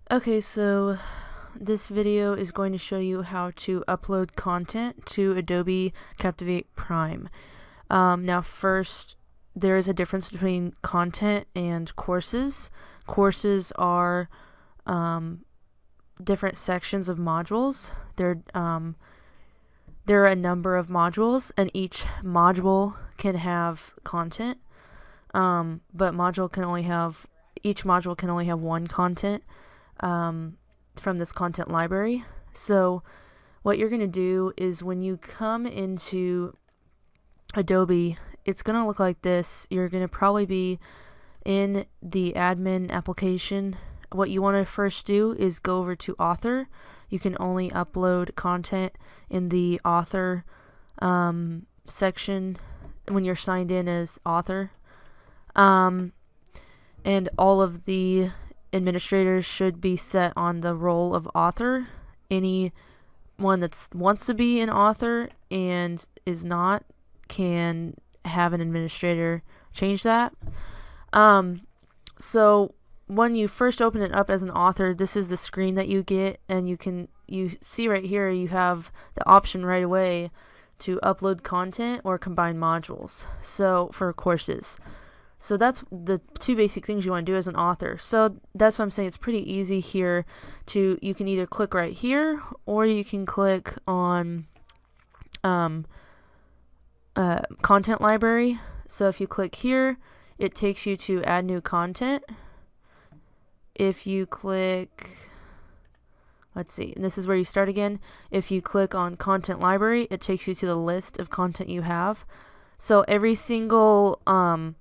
Okay, so this video is going to show you how to upload content to Adobe Captivate Prime. Now first, there is a difference between content and courses. Courses are different sections of modules. There are a number of modules, and each module can have content, but each module can only have one content from this content library. So what you're going to do is when you come into Adobe, it's going to look like this. You're going to probably be in the admin application. What you want to first do is go over to author. You can only upload content in the author section when you're signed in as author. And all of the administrators should be set on the role of author. Anyone that wants to be an author and is not can have an administrator change that. So when you first open it up as an author, this is the screen that you get, and you see right here you have the option right away to upload content or combine modules. So for courses. So that's the two basic things you want to do as an author. So that's what I'm saying. It's pretty easy here you can either click right here, or you can click on content library. So if you click here, it takes you to add new content. If you click, let's see, and this is where you start again. If you click on content library, it takes you to the list of content you have. So every single content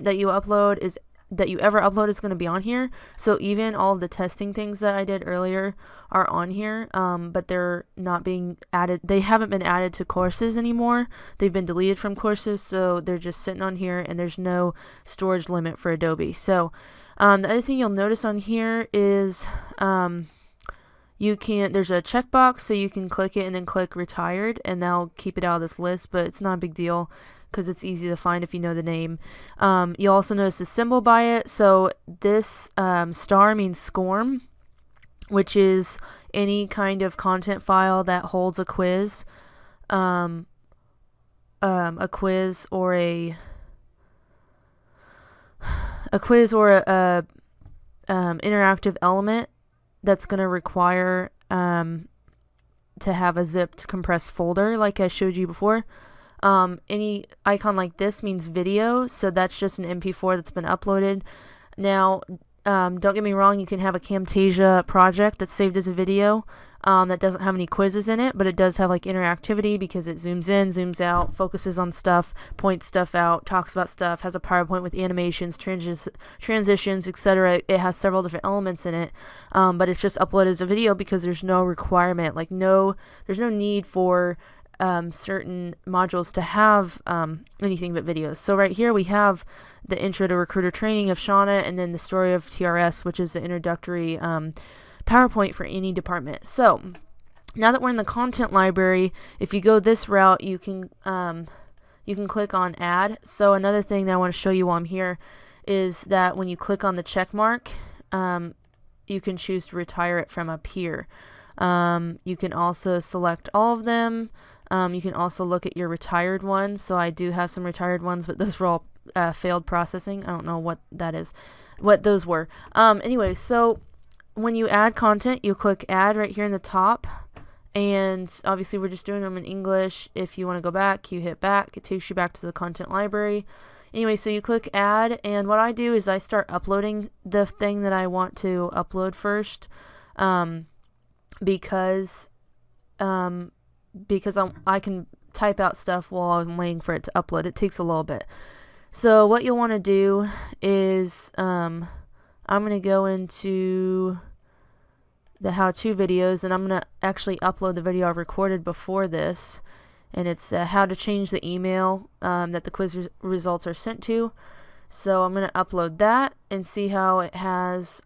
that you ever upload is going to be on here. So even all of the testing things that I did earlier are on here, but they're not being added. They haven't been added to courses anymore. They've been deleted from courses, so they're just sitting on here, and there's no storage limit for Adobe. So the other thing you'll notice on here is there's a checkbox, so you can click it and then click retired, and that'll keep it out of this list, but it's not a big deal because it's easy to find if you know the name. You'll also notice the symbol by it. So this star means SCORM, which is any kind of content file that holds a quiz, or a interactive element that's going to require to have a zipped compressed folder like I showed you before. Any icon like this means video, so that's just an MP4 that's been uploaded. Now, don't get me wrong, you can have a Camtasia project that's saved as a video that doesn't have any quizzes in it, but it does have like interactivity because it zooms in, zooms out, focuses on stuff, points stuff out, talks about stuff, has a PowerPoint with animations, transitions, etc. It has several different elements in it, but it's just uploaded as a video because there's no requirement, there's no need for certain modules to have anything but videos. So right here we have the intro to recruiter training of Shauna, and then the story of TRS, which is the introductory PowerPoint for any department. So now that we're in the content library, if you go this route, you can click on add. So another thing that I want to show you while I'm here is that when you click on the check mark, you can choose to retire it from up here. You can also select all of them. You can also look at your retired ones. So I do have some retired ones, but those were all failed processing. I don't know what those were. Anyway, so when you add content, you click add right here in the top. And obviously we're just doing them in English. If you want to go back, you hit back. It takes you back to the content library. Anyway, so you click add, and what I do is I start uploading the thing that I want to upload first. Because I can type out stuff while I'm waiting for it to upload. It takes a little bit. So what you'll want to do is I'm going to go into the how-to videos, and I'm going to actually upload the video I recorded before this, and it's how to change the email that the quiz results are sent to. So I'm going to upload that and see how it has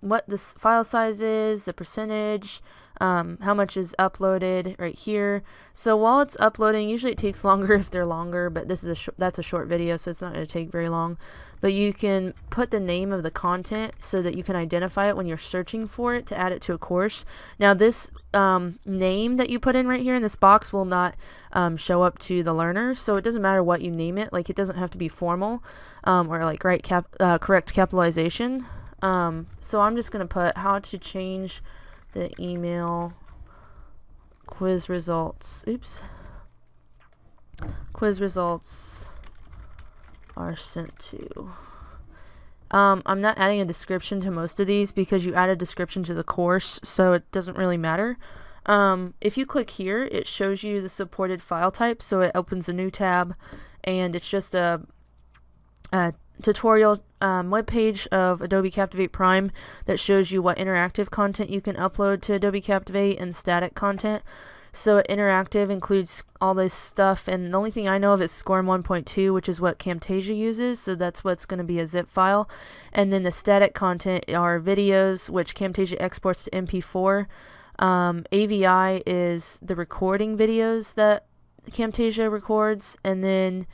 what this file size is, the percentage, how much is uploaded right here. So while it's uploading, usually it takes longer if they're longer, but this is that's a short video, so it's not going to take very long. But you can put the name of the content so that you can identify it when you're searching for it to add it to a course. Now this name that you put in right here in this box will not show up to the learner, so it doesn't matter what you name it. Like, it doesn't have to be formal or like correct capitalization. So I'm just going to put how to change the email quiz results. Oops. Quiz results are sent to. I'm not adding a description to most of these because you add a description to the course, so it doesn't really matter. If you click here, it shows you the supported file type, so it opens a new tab, and it's just a tutorial web page of Adobe Captivate Prime that shows you what interactive content you can upload to Adobe Captivate and static content. So interactive includes all this stuff, and the only thing I know of is SCORM 1.2, which is what Camtasia uses, so that's what's going to be a zip file. And then the static content are videos, which Camtasia exports to MP4. AVI is the recording videos that Camtasia records, and then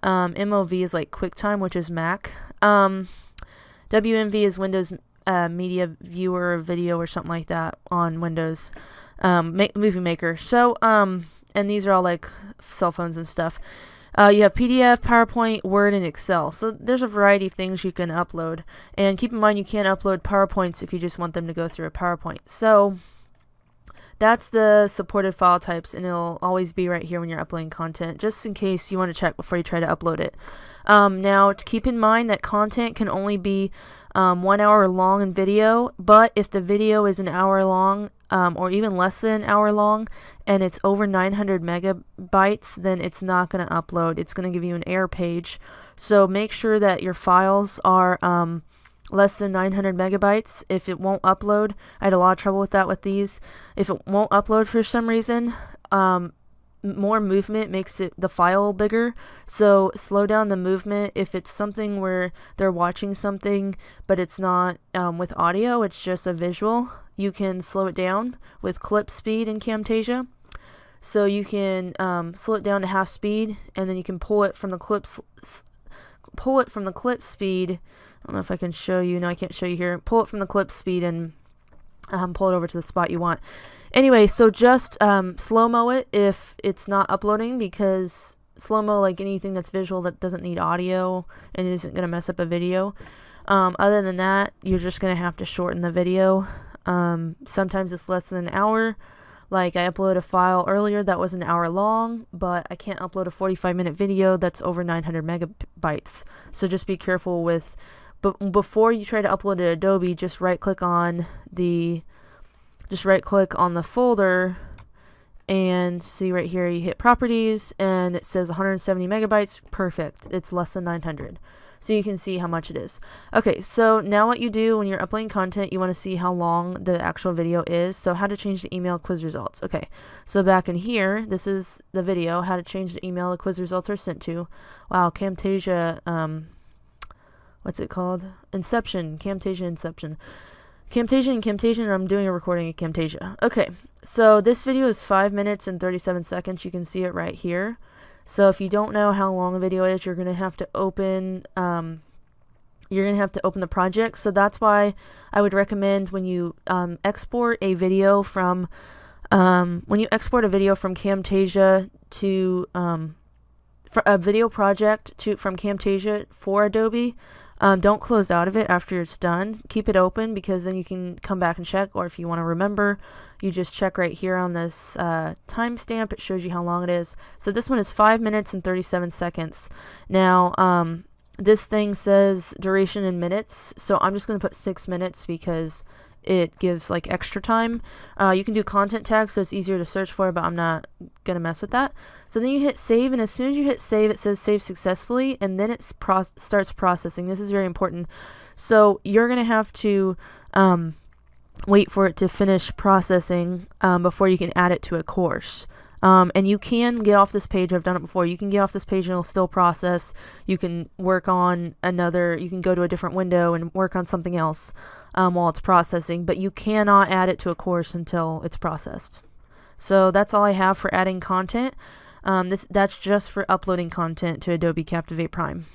MOV is like QuickTime, which is Mac. WMV is Windows Media Viewer video or something like that on Windows. Movie Maker. So, and these are all like cell phones and stuff. You have PDF, PowerPoint, Word, and Excel. So there's a variety of things you can upload. And keep in mind, you can't upload PowerPoints if you just want them to go through a PowerPoint. So that's the supported file types, and it'll always be right here when you're uploading content, just in case you want to check before you try to upload it. Now, to keep in mind that content can only be 1 hour long in video, but if the video is an hour long, or even less than an hour long, and it's over 900 megabytes, then it's not going to upload. It's going to give you an error page. So make sure that your files are less than 900 megabytes. If it won't upload, I had a lot of trouble with that with these. If it won't upload for some reason, more movement makes the file bigger, so slow down the movement. If it's something where they're watching something but it's not with audio, it's just a visual, you can slow it down with clip speed in Camtasia. So you can slow it down to half speed, and then you can pull it from the clip speed. I don't know if I can show you. No, I can't show you here. Pull it from the clip speed and pull it over to the spot you want. Anyway, so just slow-mo it if it's not uploading, because slow-mo, like anything that's visual that doesn't need audio and isn't going to mess up a video. Other than that, you're just going to have to shorten the video. Sometimes it's less than an hour. Like, I uploaded a file earlier that was an hour long, but I can't upload a 45-minute video that's over 900 megabytes. So just be careful with... But before you try to upload to Adobe, just right-click on the folder, and see right here, you hit Properties, and it says 170 megabytes. Perfect. It's less than 900. So you can see how much it is. Okay, so now what you do when you're uploading content, you want to see how long the actual video is. So how to change the email quiz results. Okay, so back in here, this is the video, how to change the email the quiz results are sent to. Wow, Camtasia, what's it called? Inception, Camtasia Inception. Camtasia, I'm doing a recording of Camtasia. Okay, so this video is 5 minutes and 37 seconds. You can see it right here. So if you don't know how long a video is, you're gonna have to open the project. So that's why I would recommend when you export a video from Camtasia to for a video project from Camtasia for Adobe. Don't close out of it after it's done. Keep it open, because then you can come back and check, or if you want to remember, you just check right here on this timestamp. It shows you how long it is. So this one is 5 minutes and 37 seconds. Now, this thing says duration in minutes, so I'm just going to put 6 minutes because it gives like extra time. You can do content tags, so it's easier to search for, but I'm not going to mess with that. So then you hit save, and as soon as you hit save, it says save successfully, and then it starts processing. This is very important. So you're going to have to wait for it to finish processing before you can add it to a course. And you can get off this page. I've done it before. You can get off this page and it'll still process. You can work on you can go to a different window and work on something else while it's processing, but you cannot add it to a course until it's processed. So that's all I have for adding content. That's just for uploading content to Adobe Captivate Prime.